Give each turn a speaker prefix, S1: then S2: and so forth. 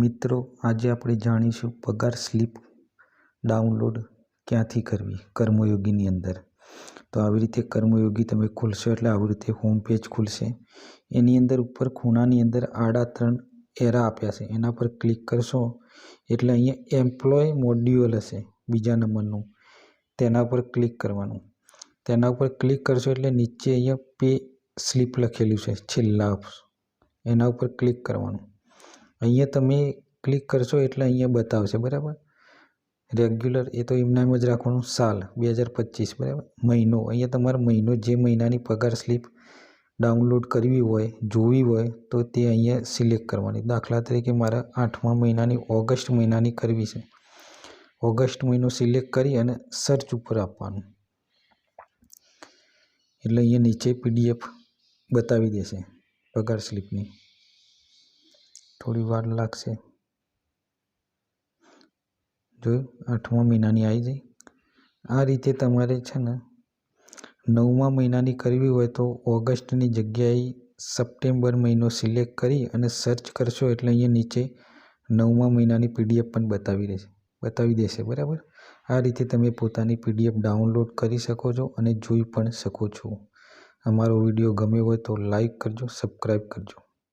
S1: મિત્રો, આજે આપણે જાણીશું પગાર સ્લિપ ડાઉનલોડ ક્યાંથી કરવી કર્મયોગીની અંદર. તો આવી રીતે કર્મયોગી તમે ખોલશો એટલે આવી રીતે હોમ પેજ ખુલશે. એની અંદર ઉપર ખૂણાની અંદર આડા 3 એરા આપ્યા છે, એના પર ક્લિક કરશો એટલે અહીંયા એમ્પ્લોય મોડ્યુલ હશે બીજા નંબરનું, તેના પર ક્લિક કરવાનું. તેના ઉપર ક્લિક કરશો એટલે નીચે અહીંયા પે સ્લિપ લખેલું છે છેલ્લા, એના ઉપર ક્લિક કરવાનું. અહીંયા તમે ક્લિક કરશો એટલે અહીંયા બતાવશે, બરાબર. રેગ્યુલર એ તો એમનામ જ રાખવાનું. સાલ 2025, બરાબર. મહિનો, અહીંયા તમારે મહિનો, જે મહિનાની પગાર સ્લિપ ડાઉનલોડ કરવી હોય, જોવી હોય તો તે અહીંયા સિલેક્ટ કરવાની. દાખલા તરીકે મારે 8મા મહિનાની ઓગસ્ટ મહિનાની કરવી છે. ઓગસ્ટ મહિનો સિલેક્ટ કરી અને સર્ચ ઉપર આપવાનું એટલે અહીંયા નીચે PDF બતાવી દેશે પગાર સ્લિપની. થોડી વાર લાગશે. જોયું, 8મા મહિનાની આવી જાય. આ રીતે તમારે છે ને 9મા મહિનાની કરવી હોય તો ઓગસ્ટની જગ્યાએ સપ્ટેમ્બર મહિનો સિલેક્ટ કરી અને સર્ચ કરશો એટલે અહીંયા નીચે 9મા મહિનાની PDF પણ બતાવી દેશે, બરાબર. આ રીતે તમે પોતાની PDF ડાઉનલોડ કરી શકો છો અને જોઈ પણ શકો છો. અમારો વિડીયો ગમ્યો હોય તો લાઈક કરજો, સબસ્ક્રાઈબ કરજો.